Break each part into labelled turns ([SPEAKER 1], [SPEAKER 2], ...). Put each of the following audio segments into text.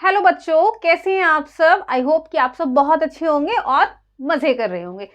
[SPEAKER 1] Hello बच्चों, कैसे हैं आप सब। आई होप कि आप सब बहुत अच्छे होंगे और मजे कर रहे होंगे।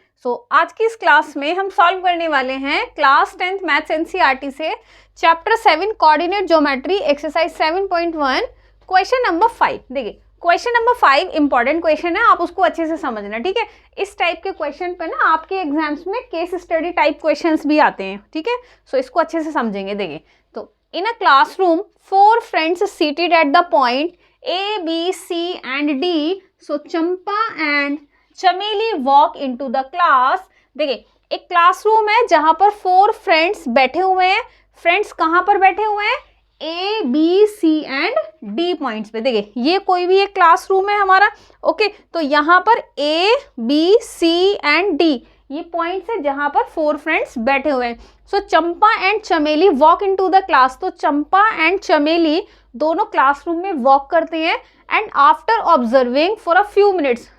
[SPEAKER 1] आज की इस क्लास में हम सॉल्व करने वाले हैं क्लास 10th मैथ्स एनसीईआरटी से chapter 7 coordinate geometry exercise 7.1 question number 5। देखिए क्वेश्चन नंबर 5 इंपॉर्टेंट क्वेश्चन है, आप उसको अच्छे से समझना, ठीक है। इस टाइप के क्वेश्चन पे ना आपके एग्जाम्स में केस स्टडी टाइप क्वेश्चंस भी आते हैं, ठीक है। इसको अच्छे से समझेंगे। देखिए तो in a classroom 4 friends seated at the point A, B, C and D. So Champa and Chameli walk into the class. देखिए एक क्लासरूम है जहां पर 4 फ्रेंड्स बैठे हुए हैं। फ्रेंड्स कहां पर बैठे हुए हैं? A, B, C and D points पे। देखिए ये कोई भी एक क्लासरूम है हमारा, ओके। तो यहाँ पर A, B, C and D ये पॉइंट्स है जहां पर 4 फ्रेंड्स बैठे हुए हैं। चंपा एंड चमेली वॉक इनटू द क्लास। तो चंपा एंड चमेली दोनों क्लासरूम में वॉक करते हैं and after observing for a few minutes.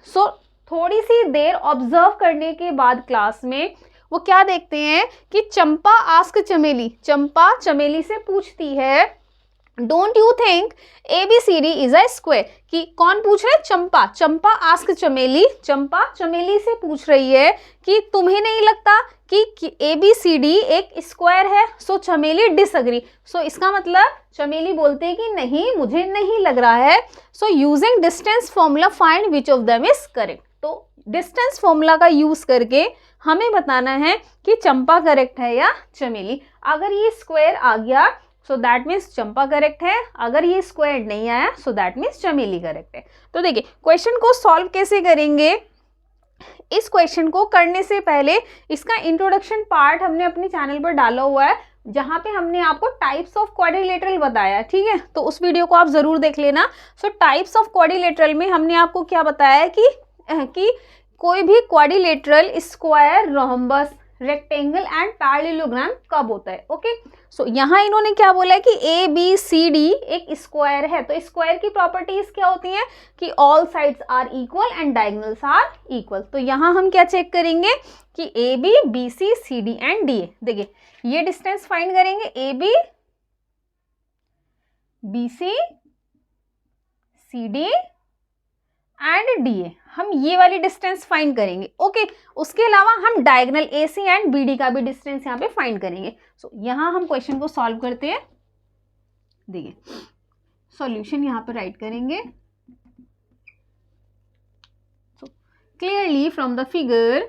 [SPEAKER 1] थोड़ी सी देर ऑब्जर्व करने के बाद क्लास में वो क्या देखते हैं कि चंपा आस्क चमेली, चंपा चमेली से पूछती है don't you think ABCD is a square. कि कौन पूछ रहा है? चंपा। चंपा आस्क चमेली, चंपा चमेली से पूछ रही है कि तुम्हें नहीं लगता कि ABCD एक स्क्वायर है। चमेली डिसएग्री। इसका मतलब चमेली बोलते हैं कि नहीं, मुझे नहीं लग रहा है। Using distance formula find which of them is correct. तो डिस्टेंस फॉर्मूला का यूज करके हमें बताना है कि चंपा करेक्ट है या चमेली। अगर ये स्क्वायर आ गया दैट मीन्स चंपा करेक्ट है, अगर ये स्क्वायर नहीं आया दैट मीन्स चमेली करेक्ट है। तो देखिए क्वेश्चन को सॉल्व कैसे करेंगे। इस क्वेश्चन को करने से पहले इसका इंट्रोडक्शन पार्ट हमने अपने चैनल पर डाला हुआ है, जहां पे हमने आपको टाइप्स ऑफ क्वाड्रिलेटरल बताया, ठीक है। तो उस वीडियो को आप जरूर देख लेना। टाइप्स ऑफ क्वाड्रिलेटरल में हमने आपको क्या बताया कि कोई भी quadrilateral square, rhombus, rectangle and parallelogram कब होता है, ओके। यहाँ इन्होंने क्या बोला है कि ABCD एक स्क्वायर है। तो स्क्वायर की प्रॉपर्टीज क्या होती हैं कि all sides are equal and diagonals are equal. तो यहाँ हम क्या चेक करेंगे कि AB, BC, CD and DA। देखिए ये डिस्टेंस फाइंड करेंगे AB, BC, CD and DA। हम ये वाली डिस्टेंस फाइंड करेंगे, ओके। उसके अलावा हम डायगोनल AC एंड BD का भी डिस्टेंस यहाँ पे फाइंड करेंगे। यहाँ हम क्वेश्चन को सॉल्व करते हैं। देखिए सॉल्यूशन यहाँ पर राइट करेंगे। Clearly from the figure,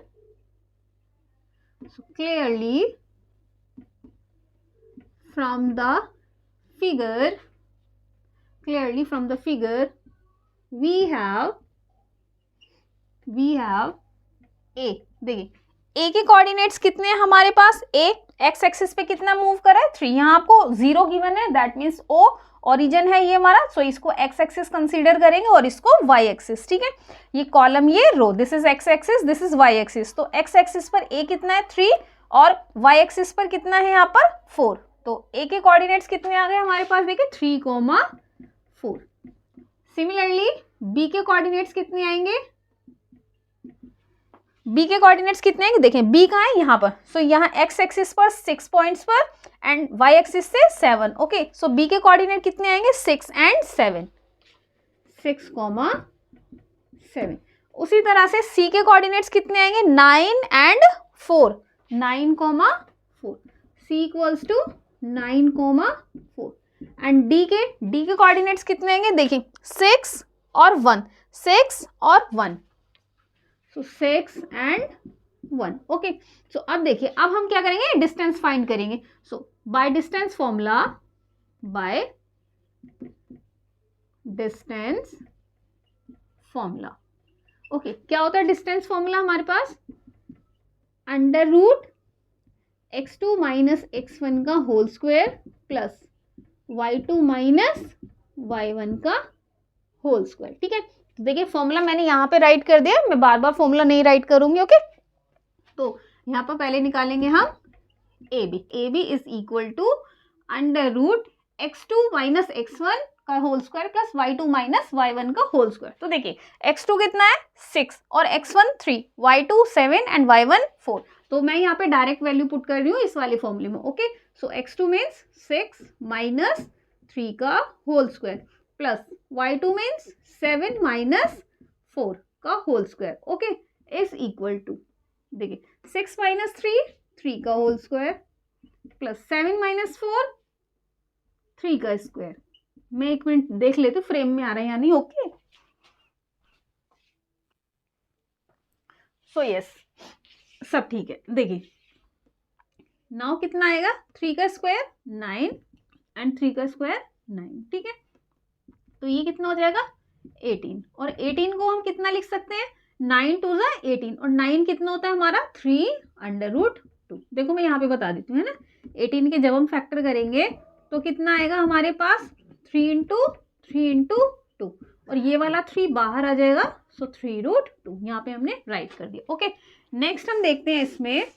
[SPEAKER 1] clearly from the figure we have A। देखिए A के कोऑर्डिनेट्स कितने हैं हमारे पास? A एक्स एक्सिस पे कितना मूव कर रहा है? 3। यहाँ आपको 0 गिवन है, दैट मीन्स O ओरिजिन है ये हमारा। इसको एक्स एक्सिस कंसीडर करेंगे और इसको वाई एक्सिस, ठीक है। ये कॉलम, ये row, this is X axis, this is Y axis. तो एक्स एक्सिस पर A कितना है? 3 और वाई एक्सिस पर कितना है यहाँ पर? 4। तो A के कोऑर्डिनेट्स कितने आ गए हमारे पास? देखिए 3,4। सिमिलरली B के कोऑर्डिनेट्स कितने आएंगे? B के कोऑर्डिनेट्स कितने आएंगे? देखें B कहाँ है? यहाँ पर। यहाँ x एक्सिस पर 6 पॉइंट्स पर एंड y एक्सिस से 7, ओके। B के कोऑर्डिनेट कितने आएंगे? 6 एंड 7, 6,7। उसी तरह से C के कोऑर्डिनेट्स कितने आएंगे? 9 and 4, 9,4। C equals to 9,4। And D के कोऑर्डिनेट्स कितने आएंगे? देखिए 6 और 1, 6 और 1। 6 एंड 1, ओके। अब देखिए अब हम क्या करेंगे? डिस्टेंस फाइंड करेंगे। By distance formula, okay. क्या होता है डिस्टेंस फॉर्मूला हमारे पास? Under root x2 minus x1 का whole square plus y2 minus y1 का होल स्क्वायर, ठीक है। देखिए फॉर्मूला मैंने यहाँ पे राइट कर दिया, मैं बार बार फॉर्मूला नहीं राइट करूंगी, ओके। तो यहाँ पर पहले निकालेंगे हम AB is equal to under root x2 minus x1 का whole square plus y2 minus y1 का होल स्क्वायर। तो देखिए x2 कितना है? 6 और x1 3, y2 7 एंड y1 4। तो मैं यहाँ पे डायरेक्ट वैल्यू पुट कर रही हूँ इस वाले फॉर्मूले में, ओके। x2 मीन्स 6 माइनस 3 का whole square plus y2 means 7 minus 4 का whole square, okay, is equal to, देखिए 6 माइनस 3 का होल स्क्वायर प्लस 7 माइनस 4 3 का स्क्वायर। मैं एक मिनट देख लेती हूँ फ्रेम में आ रहा है या नहीं, ओके। सो यस, सब ठीक है। देखिए नाउ कितना आएगा, 3 का स्क्वायर 9 एंड 3 का स्क्वायर 9, ठीक है। तो ये कितना हो जाएगा 18, और 18 को हम कितना लिख सकते हैं, 9 टू ज़ा 18, और 9 कितना होता है हमारा 3√2। देखो मैं यहाँ पे बता देती हूँ, है ना। 18 के जब हम फैक्टर करेंगे तो कितना आएगा हमारे पास 3 इंटू 2, और ये वाला 3 बाहर आ जाएगा, सो 3√2 यहाँ पे हमने राइट कर दिया, ओके। नेक्स्ट हम देखते हैं इसमें,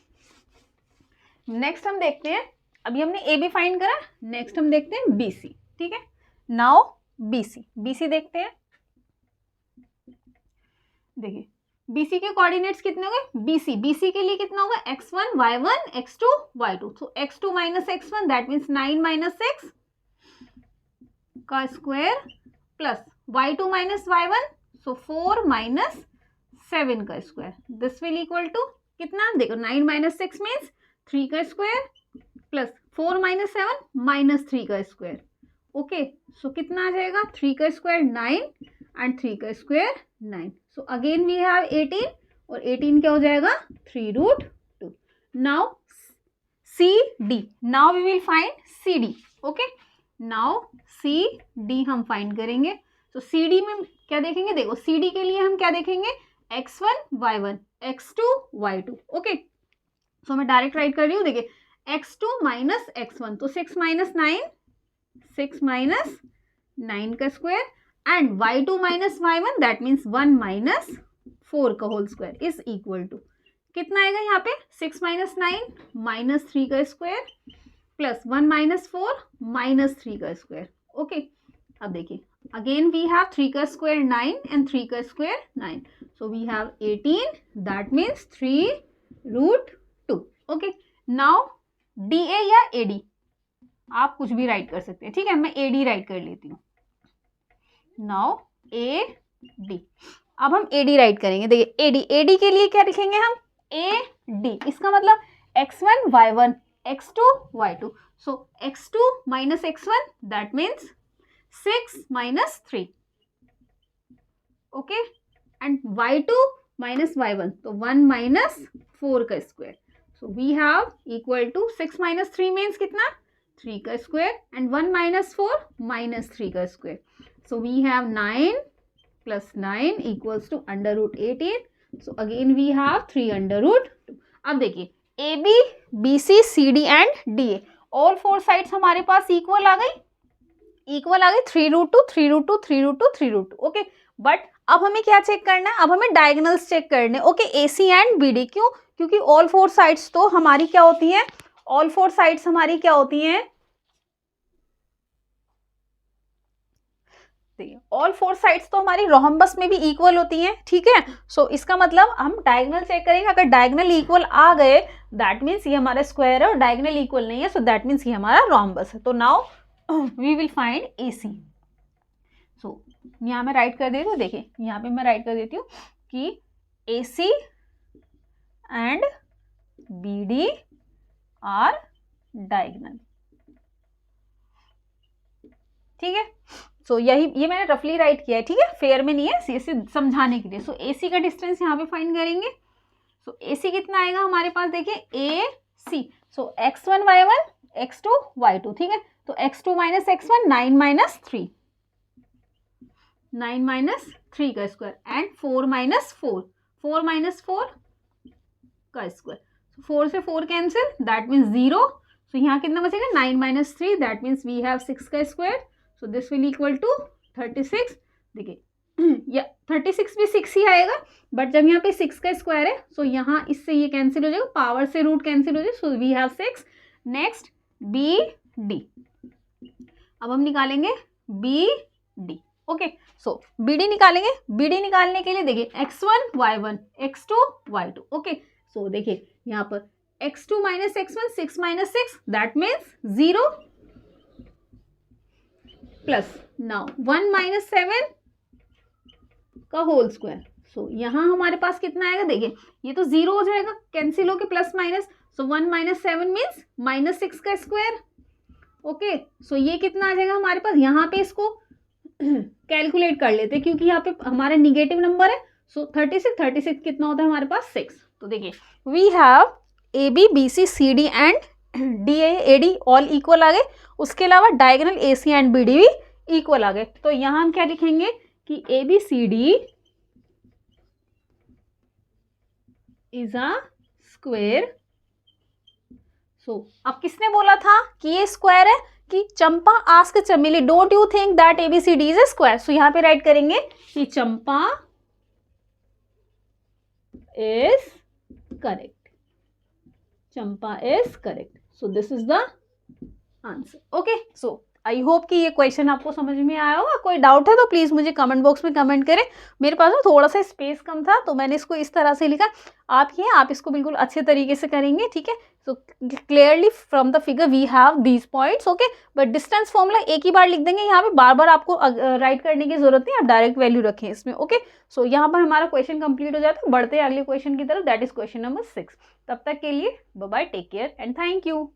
[SPEAKER 1] नेक्स्ट हम देखते हैं, अभी हमने ए बी फाइंड करा, नेक्स्ट हम देखते हैं बी सी, ठीक है। नाउ बी सी देखते हैं। देखिए BC के कोऑर्डिनेट्स कितने हो गए, BC के लिए कितना होगा x1 y1 x2 y2, तो x2 minus x1 that means 9 minus 6 का square plus y2 minus y1 so 4 minus 7 का square, this will equal to कितना, देखो 9 माइनस 6 मीन्स 3 का स्क्वायर प्लस 4 माइनस 7 माइनस 3 का स्क्वायर, ओके। सो कितना आ जाएगा 3 का स्क्वायर 9 एंड 3 का square 9, so again we have 18, और 18 क्या हो जाएगा 3√2। Now CD, now we will find CD, okay. Now CD हम फाइंड करेंगे, तो CD में क्या देखेंगे, देखो CD के लिए हम क्या देखेंगे, x1 y1 x2 y2, okay. सो मैं डायरेक्ट राइट कर रही हूँ, देखिए x2 माइनस x1 तो 6 माइनस 9 का square and y2 minus y1 that means 1 minus 4 का whole square is equal to कितना आएगा यहाँ पे 6 माइनस 9 माइनस 3 का स्क्वायर प्लस 1 माइनस 4 माइनस 3 का स्क्वायर, ओके। अब देखिए अगेन वी हैव 3 का स्क्वायर 9 एंड 3 का square 9, so we have 18 that means 3√2, okay. Now DA या AD आप कुछ भी राइट कर सकते हैं, ठीक है, मैं AD राइट कर लेती हूँ। नाउ AD, अब हम AD राइट करेंगे, देखिए AD के लिए क्या लिखेंगे हम AD, इसका मतलब x1 y1 x2 y2, so x2 minus x1 that means 6 minus 3, okay, and y2 minus y1 तो 1 माइनस 4 का square, so we have equal to 6 minus 3 means कितना 3 का स्क्वायर एंड 1 माइनस 4 माइनस 3 का square, so we have 9 plus 9 equals to √18, so again we have 3√2। अब देखिए AB BC CD and DA all four sides हमारे पास equal आ गई 3√2 3√2 3√2 3√2, okay. But अब हमें क्या चेक करना है, अब हमें डायगोनल्स चेक करने, ओके, AC एंड BD, क्यों, क्योंकि ऑल फोर साइड्स तो हमारी क्या होती हैं, ऑल फोर साइड्स हमारी क्या होती हैं, ऑल फोर साइड्स तो हमारी रोहम्बस में भी इक्वल होती हैं, ठीक है। सो इसका मतलब हम डायगोनल चेक करेंगे, अगर डायगोनल इक्वल आ गए दैट मीन्स ये हमारा स्क्वायर है, और डायगोनल इक्वल नहीं है सो दैट मीन्स ये हमारा रोहम्बस है। तो now we will find AC। So यहाँ मैं राइट कर देती हूँ, देखिए यहाँ पे मैं राइट कर देती हूँ कि AC and BD are diagonal, ठीक है। सो ये मैंने रफली राइट किया है, ठीक है, फेयर में नहीं है, इसे समझाने के लिए। सो AC का डिस्टेंस यहाँ पे फाइंड करेंगे, सो AC कितना आएगा हमारे पास, देखिए AC, सो x1 y1 x2 y2, ठीक है। तो x2 माइनस x1 9 माइनस 3 का स्क्वायर एंड 4 माइनस 4 का स्क्वायर, 4 से 4 कैंसिल दैट मीन्स 0, सो यहाँ कितना बचेगा 9 minus 3 that means we have 6 का square, so this will equal to 36। देखिए या 36 भी 6 ही आएगा, बट जब यहाँ पे 6 का स्क्वायर है सो यहाँ इससे ये कैंसिल हो जाएगा, पावर से रूट कैंसिल हो जाएगा, so we have 6। Next BD, अब हम निकालेंगे BD, ओके। सो BD निकालेंगे, BD निकालने के लिए देखिए x1 y1 x2 y2, okay. सो देखिए यहाँ पर x2 minus x1 6 minus 6 that means 0, plus now 1 minus 7 का होल स्क्वायर। सो यहाँ हमारे पास कितना आएगा, देखिए ये तो 0 हो जाएगा, कैंसिल होके प्लस माइनस, सो 1 माइनस 7 मीन्स -6 का स्क्वायर। ओके, सो ये कितना आ जाएगा हमारे पास, यहाँ पे इसको कैलकुलेट कर लेते हैं क्योंकि यहाँ पे हमारा निगेटिव नंबर है। सो 36 कितना होता है हमारे पास 6। तो देखिए we have AB BC CD and DA AD all equal आ गए, उसके अलावा डायगोनल AC एंड BD भी इक्वल आ गए। तो यहाँ हम क्या लिखेंगे कि ABCD is a square. So अब किसने बोला था कि ये स्क्वायर है, कि Champa ask Chameli don't you think that ABCD is a square. So यहाँ पे राइट करेंगे कि Champa is correct, Champa is correct. So this is the answer. Okay, so I hope कि ये क्वेश्चन आपको समझ में आया होगा। कोई डाउट है तो प्लीज़ मुझे कमेंट बॉक्स में कमेंट करें। मेरे पास ना थोड़ा सा स्पेस कम था तो मैंने इसको इस तरह से लिखा, आप इसको बिल्कुल अच्छे तरीके से करेंगे, ठीक है। So clearly from the figure we have these points, okay. But distance formula एक ही बार लिख देंगे, यहाँ पे बार बार आपको राइट करने की जरूरत नहीं, आप डायरेक्ट वैल्यू रखें इसमें, ओके। सो यहाँ पर हमारा क्वेश्चन कंप्लीट हो जाता है, बढ़ते हैं अगले क्वेश्चन की तरफ, दैट इज क्वेश्चन नंबर 6। तब तक के लिए bye bye, take care and thank you.